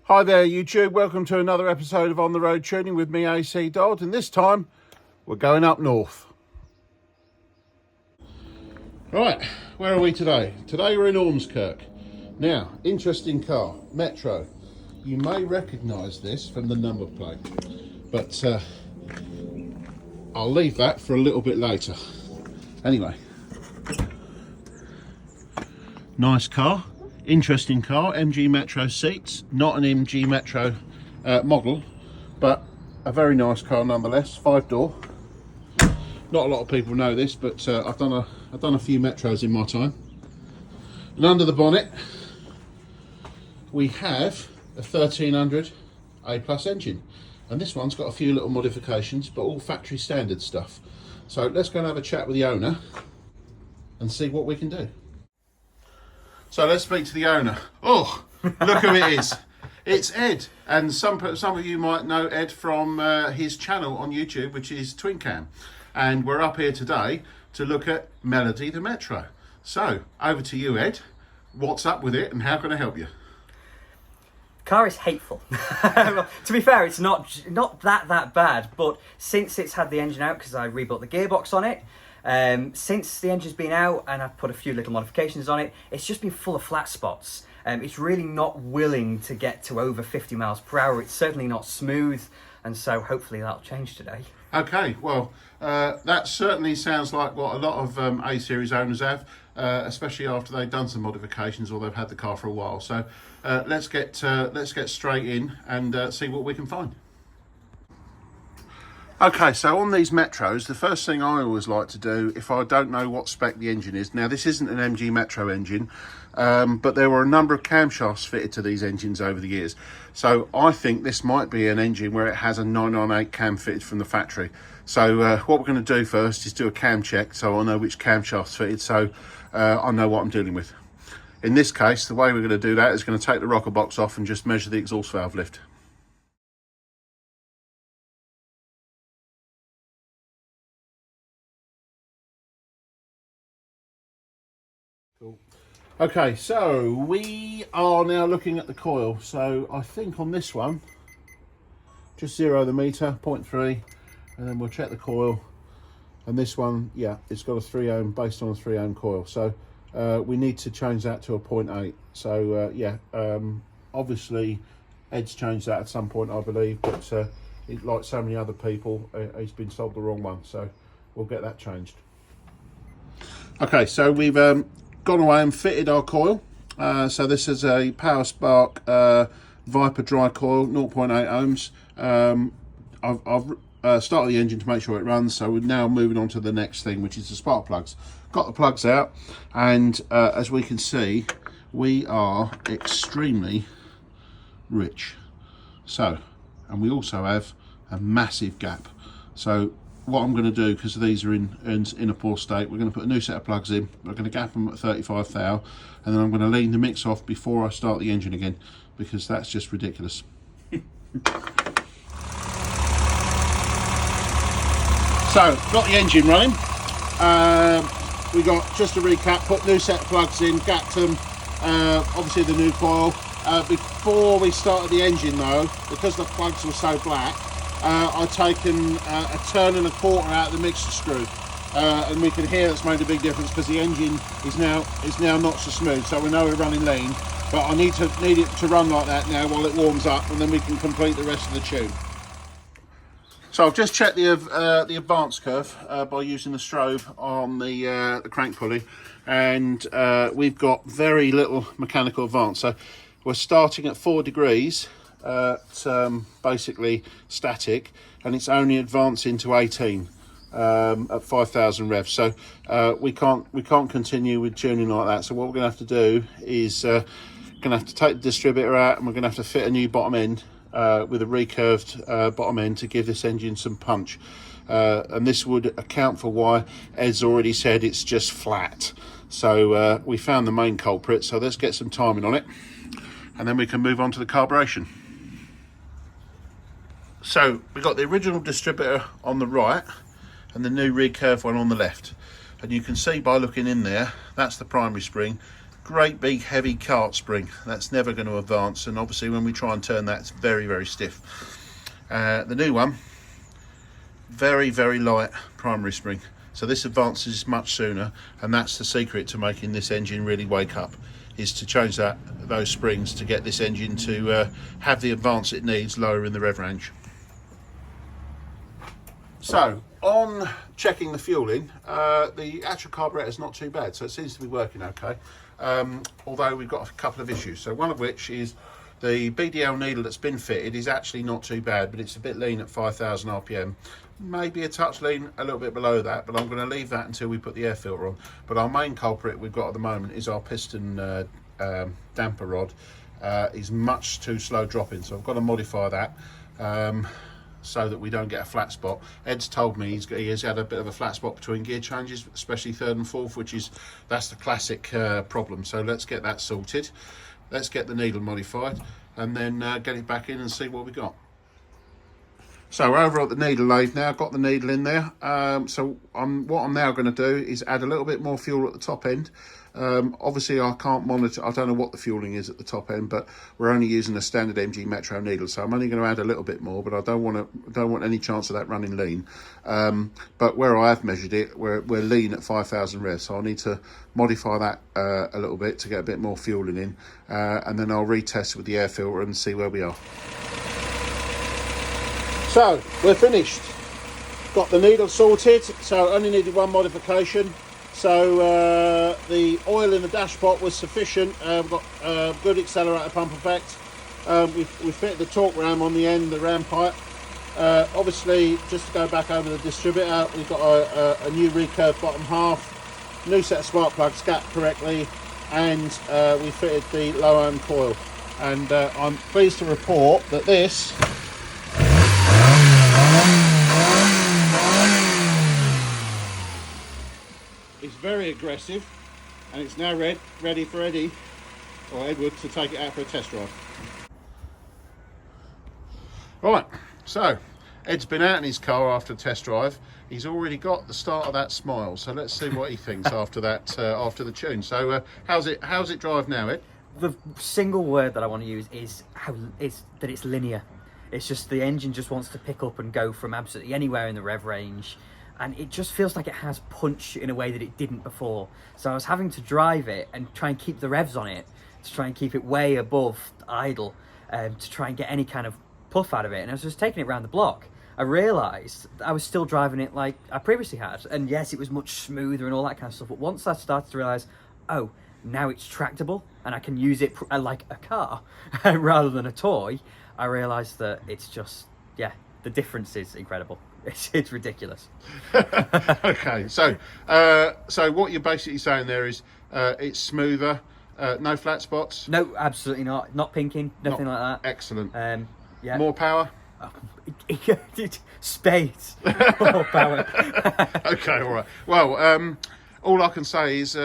Hi there YouTube, welcome to another episode of On the Road Tuning with me ACDodd, and this time we're going up north. Right, where are we today? Today we're in Ormskirk. Now, interesting car, Metro. You may recognise this from the number plate, but I'll leave that for a little bit later. Anyway, nice car. Interesting car, MG Metro seats, not an MG Metro model, but a very nice car nonetheless. 5-door. Not a lot of people know this, but I've done a few Metros in my time. And under the bonnet, we have a 1300 A+ engine, and this one's got a few little modifications, but all factory standard stuff. So let's go and have a chat with the owner and see what we can do. So let's speak to the owner. Oh, look who it is. It's Ed. And some of you might know Ed from his channel on YouTube, which is TwinCam. And we're up here today to look at Melody the Metro. So, over to you, Ed. What's up with it and how can I help you? Car is hateful. To be fair, it's not that bad, but since it's had the engine out, because I rebuilt the gearbox on it, since the engine's been out and I've put a few little modifications on it, it's just been full of flat spots. It's really not willing to get to over 50 miles per hour. It's certainly not smooth, and so hopefully that'll change today. Okay, well, that certainly sounds like what a lot of A-Series owners have, especially after they've done some modifications or they've had the car for a while. So let's get straight in and see what we can find. Okay, so on these Metros, the first thing I always like to do, if I don't know what spec the engine is, now this isn't an MG Metro engine, but there were a number of camshafts fitted to these engines over the years. So I think this might be an engine where it has a 998 cam fitted from the factory. So what we're going to do first is do a cam check so I know which camshaft's fitted, so I know what I'm dealing with. In this case, the way we're going to do that is going to take the rocker box off and just measure the exhaust valve lift. Cool. Okay, so we are now looking at the coil. So I think on this one, just 0 the meter, 0.3, and then we'll check the coil. And this one, yeah, it's got a 3 ohm, based on a 3 ohm coil. So we need to change that to a 0.8. So yeah, obviously Ed's changed that at some point, I believe, but like so many other people, he's been sold the wrong one. So we'll get that changed. Okay, so we've gone away and fitted our coil. So this is a Power Spark Viper dry coil, 0.8 ohms. I've started the engine to make sure it runs, so we're now moving on to the next thing, which is the spark plugs. Got the plugs out, and as we can see, we are extremely rich. So, and we also have a massive gap. So what I'm going to do, because these are in a poor state, we're going to put a new set of plugs in. We're going to gap them at 35 thou, and then I'm going to lean the mix off before I start the engine again, because that's just ridiculous. So, got the engine running. We got, just to recap, put new set of plugs in, gapped them, obviously the new coil. Before we started the engine though, because the plugs were so black, I've taken a turn and a quarter out of the mixer screw, and we can hear that's made a big difference because the engine is now not so smooth. So we know we're running lean, but I need it to run like that now while it warms up, and then we can complete the rest of the tune. So I've just checked the advance curve by using the strobe on the crank pulley, and we've got very little mechanical advance. So we're starting at 4 degrees. Basically static, and it's only advancing to 18 at 5,000 revs. So we can't continue with tuning like that. So what we're going to have to do is going to have to take the distributor out, and we're going to have to fit a new bottom end with a recurved bottom end to give this engine some punch. And this would account for why Ed's already said it's just flat. So we found the main culprit. So let's get some timing on it, and then we can move on to the carburation. So we've got the original distributor on the right and the new recurve one on the left, and you can see by looking in there, that's the primary spring. great big heavy cart spring. That's never going to advance, and obviously when we try and turn that, it's very, very stiff. The new one, very, very light primary spring, so this advances much sooner, and that's the secret to making this engine really wake up, is to change those springs to get this engine to have the advance it needs lower in the rev range. So on checking the fueling, the actual carburetor is not too bad, so it seems to be working okay, although we've got a couple of issues. So one of which is the BDL needle that's been fitted is actually not too bad, but it's a bit lean at 5,000 RPM. Maybe a touch lean, a little bit below that, but I'm going to leave that until we put the air filter on. But our main culprit we've got at the moment is our piston damper rod. Is much too slow dropping, so I've got to modify that so that we don't get a flat spot. Ed's told me he has had a bit of a flat spot between gear changes, especially third and fourth, that's the classic problem. So let's get that sorted. Let's get the needle modified and then get it back in and see what we got. So we're over at the needle lathe now, got the needle in there. So what I'm now going to do is add a little bit more fuel at the top end. Obviously I can't monitor, I don't know what the fueling is at the top end, but we're only using a standard MG Metro needle, so I'm only going to add a little bit more, but I don't want any chance of that running lean. But where I have measured it, we're lean at 5,000 revs, so I'll need to modify that a little bit to get a bit more fueling in, and then I'll retest with the air filter and see where we are. So we're finished, got the needle sorted, so only needed one modification. So the oil in the dashpot was sufficient. We've got good accelerator pump effect. We fitted the torque ram on the end, the ram pipe. Obviously, just to go back over the distributor, we've got a new recurve bottom half, new set of spark plugs gapped correctly, and we fitted the low ohm coil. And I'm pleased to report that this is very aggressive, and it's now ready for Eddie or Edward to take it out for a test drive. Right, so Ed's been out in his car after a test drive. He's already got the start of that smile, so let's see what he thinks after that, after the tune. So how's it drive now, Ed? The single word that I want to use is that it's linear. It's just the engine just wants to pick up and go from absolutely anywhere in the rev range, and it just feels like it has punch in a way that it didn't before. So I was having to drive it and try and keep the revs on it, to try and keep it way above idle, to try and get any kind of puff out of it. And I was just taking it around the block. I realised I was still driving it like I previously had, and yes, it was much smoother and all that kind of stuff, but once I started to realise, oh, now it's tractable and I can use it like a car rather than a toy, I realised that it's just, yeah, the difference is incredible. It's ridiculous. Okay, so what you're basically saying there is it's smoother, no flat spots? No, absolutely not. Not pinking, nothing like that. Excellent. Yeah. More power? Spades. More power. Okay, all right. Well, all I can say is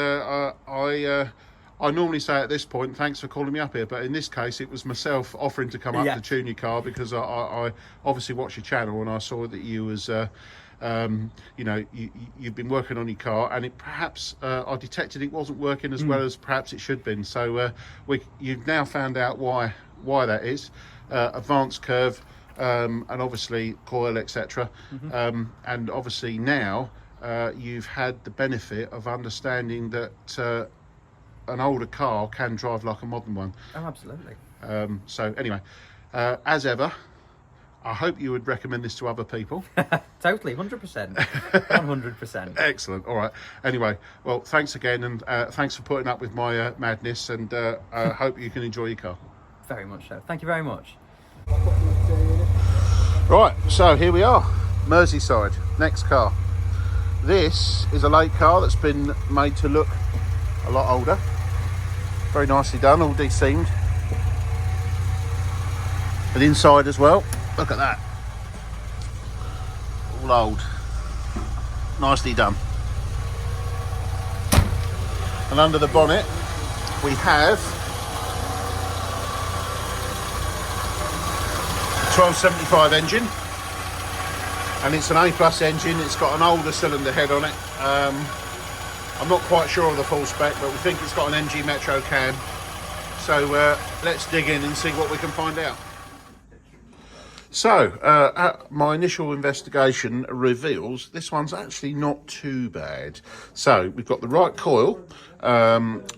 I normally say at this point, thanks for calling me up here, but in this case it was myself offering to come up to tune your car, because I obviously watched your channel and I saw that you was you've been working on your car, and it perhaps I detected it wasn't working as well as perhaps it should have been. So you've now found out why that is. Advanced curve, and obviously coil, etc. And obviously now you've had the benefit of understanding that an older car can drive like a modern one. Oh, absolutely. So anyway, as ever, I hope you would recommend this to other people. Totally, 100%. 100%. Excellent. All right. Anyway, well, thanks again, and thanks for putting up with my madness, and I hope you can enjoy your car. Very much so. Thank you very much. Right, so here we are, Merseyside, next car. This is a late car that's been made to look a lot older. Very nicely done, all de-seamed. But inside as well, look at that. All old. Nicely done. And under the bonnet, we have 1275 engine, and it's an A+ engine. It's got an older cylinder head on it, I'm not quite sure of the full spec, but we think it's got an MG Metro cam. So let's dig in and see what we can find out. So, my initial investigation reveals this one's actually not too bad. So, we've got the right coil,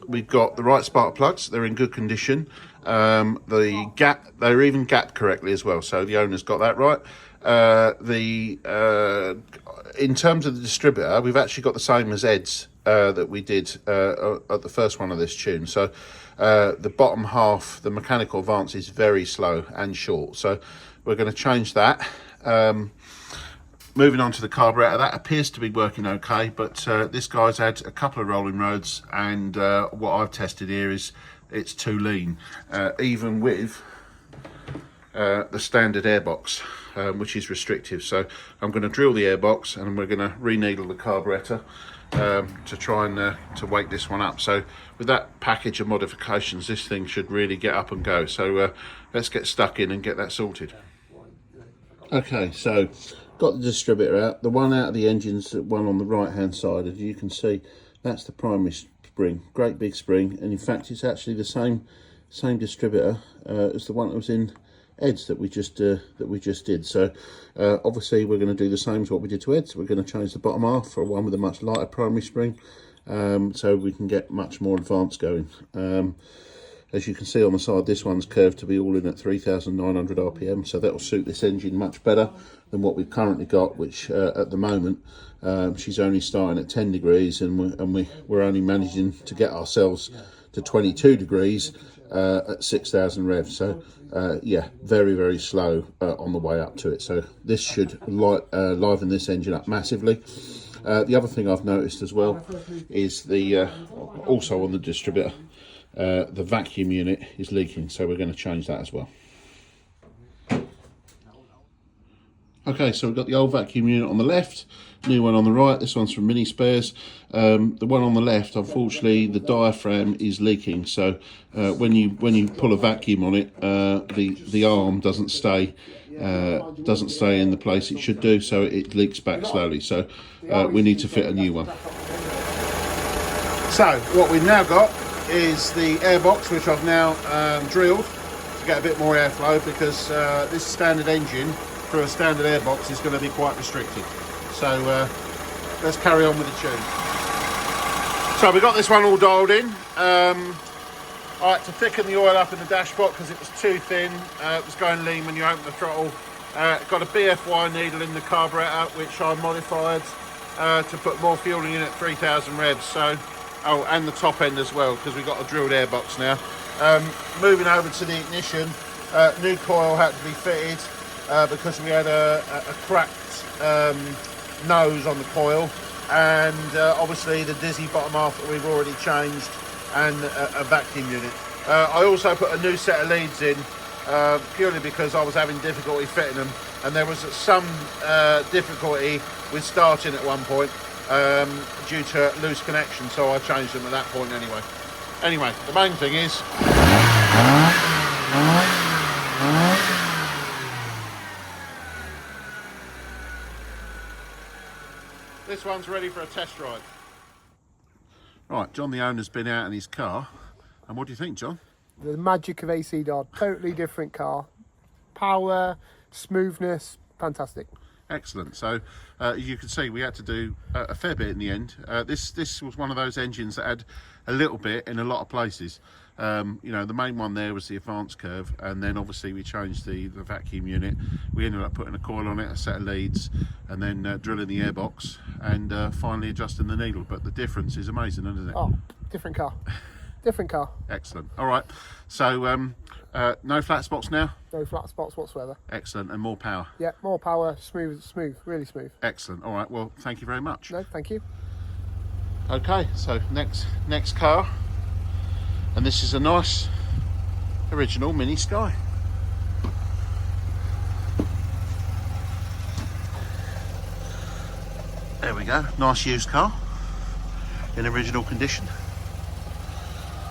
we've got the right spark plugs, they're in good condition. The gap, they're even gapped correctly as well, so the owner's got that right. In terms of the distributor, we've actually got the same as Ed's that we did at the first one of this tune. So, the bottom half, the mechanical advance is very slow and short. So, we're going to change that. Moving on to the carburetor, that appears to be working okay, but this guy's had a couple of rolling roads, and what I've tested here is it's too lean, even with the standard airbox, which is restrictive. So I'm going to drill the airbox and we're going to re-needle the carburetor to try and to wake this one up. So with that package of modifications, this thing should really get up and go. So let's get stuck in and get that sorted. Okay, so got the distributor out. The one out of the engine's the one on the right hand side. As you can see, that's the primary spring, great big spring, and in fact it's actually the same distributor as the one that was in Ed's that we just did. So obviously we're going to do the same as what we did to Ed's. We're going to change the bottom half for one with a much lighter primary spring, so we can get much more advance going. As you can see on the side, this one's curved to be all in at 3,900 RPM, so that will suit this engine much better than what we've currently got, which at the moment she's only starting at 10 degrees, and we're only managing to get ourselves to 22 degrees at 6,000 revs. So yeah, very, very slow on the way up to it. So this should liven this engine up massively. The other thing I've noticed as well is the also on the distributor, the vacuum unit is leaking, so we're going to change that as well. Okay, so we've got the old vacuum unit on the left, new one on the right. This one's from Mini Spares. The one on the left, unfortunately, the diaphragm is leaking. So when you pull a vacuum on it, the arm doesn't stay in the place it should do, so it leaks back slowly. So we need to fit a new one. So what we've now got is the airbox, which I've now drilled to get a bit more airflow, because this standard engine through a standard airbox is going to be quite restricted. So let's carry on with the tune. So we got this one all dialed in. I had to thicken the oil up in the dashpot because it was too thin. It was going lean when you open the throttle. Got a BFY needle in the carburetor, which I modified to put more fuel in at 3,000 revs. So, oh, and the top end as well, because we've got a drilled airbox now. Moving over to the ignition, new coil had to be fitted because we had a cracked nose on the coil, and obviously the dizzy bottom half that we've already changed, and a vacuum unit. I also put a new set of leads in purely because I was having difficulty fitting them, and there was some difficulty with starting at one point due to loose connection, so I changed them at that point anyway. Anyway, the main thing is this one's ready for a test drive. Right, John the owner's been out in his car, and what do you think, John? The magic of ACDodd, totally different car. Power, smoothness, fantastic. Excellent. So you can see we had to do a fair bit in the end. This was one of those engines that had a little bit in a lot of places. You know, the main one there was the advance curve, and then obviously we changed the vacuum unit. We ended up putting a coil on it, a set of leads, and then drilling the airbox, and finally adjusting the needle. But the difference is amazing, isn't it? Oh, different car. Different car. Excellent. All right. So no flat spots now? No flat spots whatsoever. Excellent. And more power? Yeah, more power, smooth, really smooth. Excellent. All right. Well, thank you very much. No, thank you. Okay, so next car. And this is a nice original Mini Sky. There we go. Nice used car in original condition.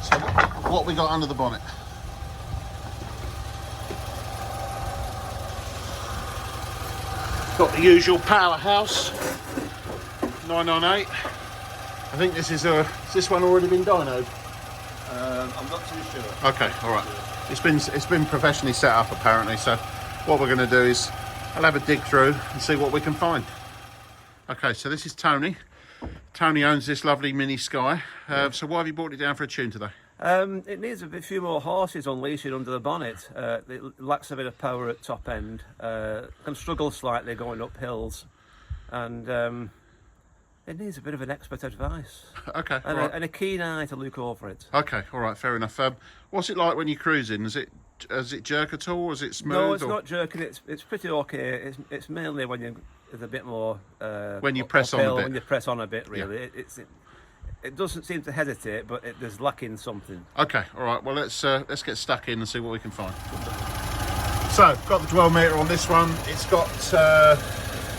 So what we got under the bonnet? Got the usual powerhouse 998, I think this is has this one already been dynoed? I'm not too sure. Okay, all right. It's been professionally set up apparently. So what we're going to do is I'll have a dig through and see what we can find. Okay, so this is Tony. Tony owns this lovely Mini Sky. So why have you brought it down for a tune today? It needs a few more horses unleashing under the bonnet. It lacks a bit of power at top end. Can struggle slightly going up hills, and it needs a bit of an expert advice. Okay, And, all right. and a keen eye to look over it. Okay, all right, fair enough. What's it like when you're cruising? Does it jerk at all? Is it smooth? No, it's or not jerking. It's pretty okay. It's mainly when it's a bit more when you press on a uphill, bit? When you press on a bit, really. It doesn't seem to hesitate, but there's lacking something. Okay, all right. Well, let's get stuck in and see what we can find. So, got the dwell meter on this one. It's got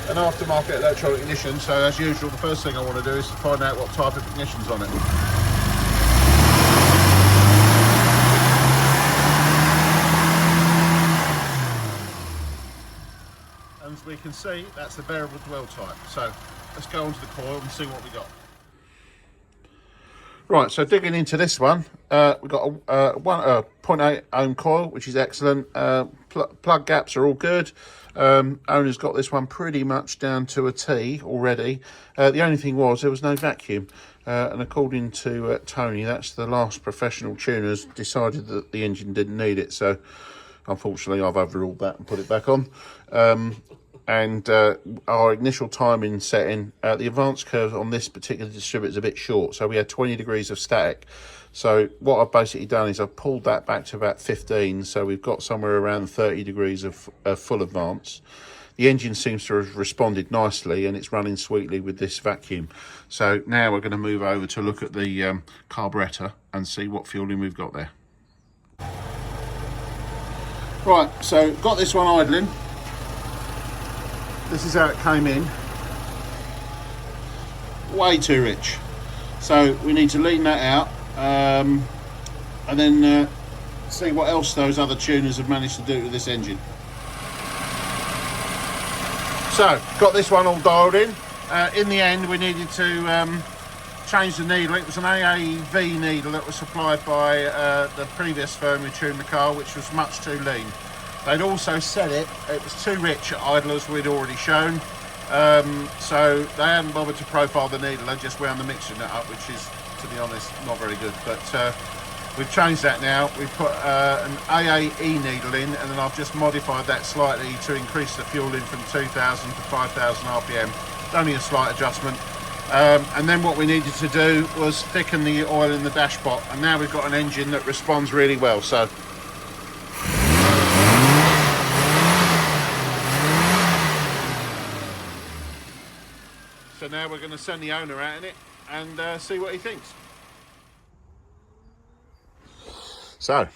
an aftermarket electronic ignition. So, as usual, the first thing I want to do is to find out what type of ignition's on it. As we can see, that's the variable dwell type. So, let's go onto the coil and see what we got. Right, so digging into this one, we've got a 0.8 ohm coil, which is excellent. Plug gaps are all good. Owner's got this one pretty much down to a T already. The only thing was there was no vacuum. And according to Tony, that's the last professional tuners decided that the engine didn't need it. So unfortunately, I've overruled that and put it back on. And our initial timing setting, the advance curve on this particular distributor is a bit short, so we had 20 degrees of static. So what I've basically done is I've pulled that back to about 15, so we've got somewhere around 30 degrees of full advance. The engine seems to have responded nicely and it's running sweetly with this vacuum. So now we're going to move over to look at the carburettor and see what fueling we've got there. Right, so got this one idling. This is how it came in. Way too rich. So we need to lean that out and then see what else those other tuners have managed to do to this engine. So got this one all dialed in. In the end we needed to change the needle. It was an AAV needle that was supplied by the previous firm who tuned the car, which was much too lean. They'd also said it was too rich at idle, as we'd already shown. So they hadn't bothered to profile the needle, they just wound the mixture nut up, which is, to be honest, not very good. But we've changed that now. We've put an AAE needle in, and then I've just modified that slightly to increase the fueling from 2,000 to 5,000 RPM. Only a slight adjustment. And then what we needed to do was thicken the oil in the dashpot, and now we've got an engine that responds really well. So now we're going to send the owner out in it and see what he thinks. So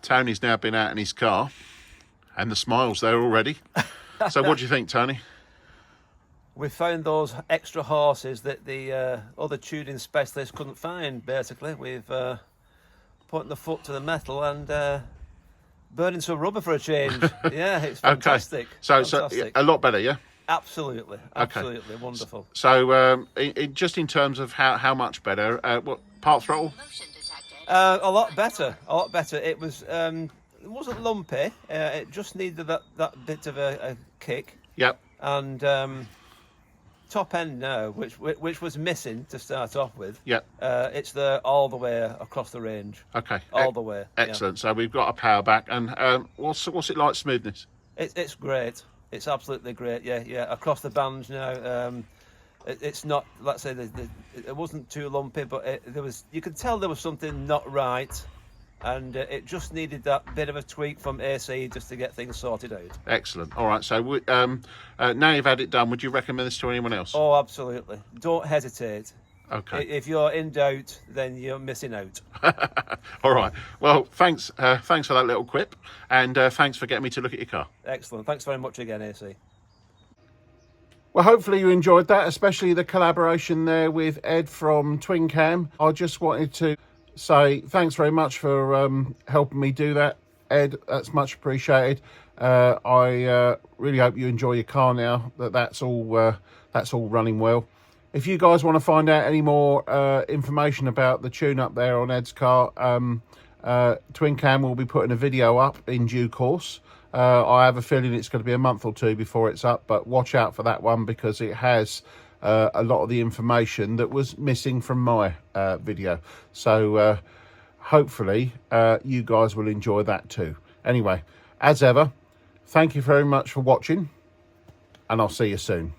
Tony's now been out in his car and the smile's there already. So what do you think, Tony? We found those extra horses that the other tuning specialists couldn't find, basically. We've put the foot to the metal and burning some rubber for a change. Yeah, it's fantastic. Okay. So fantastic. A lot better, yeah? Absolutely, absolutely, wonderful. So just in terms of how much better, what part throttle? A lot better, a lot better. It was, it wasn't lumpy. It just needed that bit of a kick. Yep. And top end now, which was missing to start off with. Yep. It's there all the way across the range. Okay. All the way. Excellent. Yeah. So we've got a power back, and what's it like smoothness? It's great. It's absolutely great. Yeah. Across the band now. It's not. Let's say it wasn't too lumpy, but you could tell there was something not right, and it just needed that bit of a tweak from AC just to get things sorted out. Excellent. All right. So now you've had it done, would you recommend this to anyone else? Oh, absolutely. Don't hesitate. Okay. If you're in doubt, then you're missing out. All right. Well, thanks for that little quip, and thanks for getting me to look at your car. Excellent. Thanks very much again, AC. Well, hopefully you enjoyed that, especially the collaboration there with Ed from Twin Cam. I just wanted to say thanks very much for helping me do that, Ed. That's much appreciated. I really hope you enjoy your car now. That's all running well. if you guys want to find out any more information about the tune-up there on Ed's car, Twin Cam will be putting a video up in due course. I have a feeling it's going to be a month or two before it's up, but watch out for that one because it has a lot of the information that was missing from my video. So hopefully you guys will enjoy that too. Anyway, as ever, thank you very much for watching, and I'll see you soon.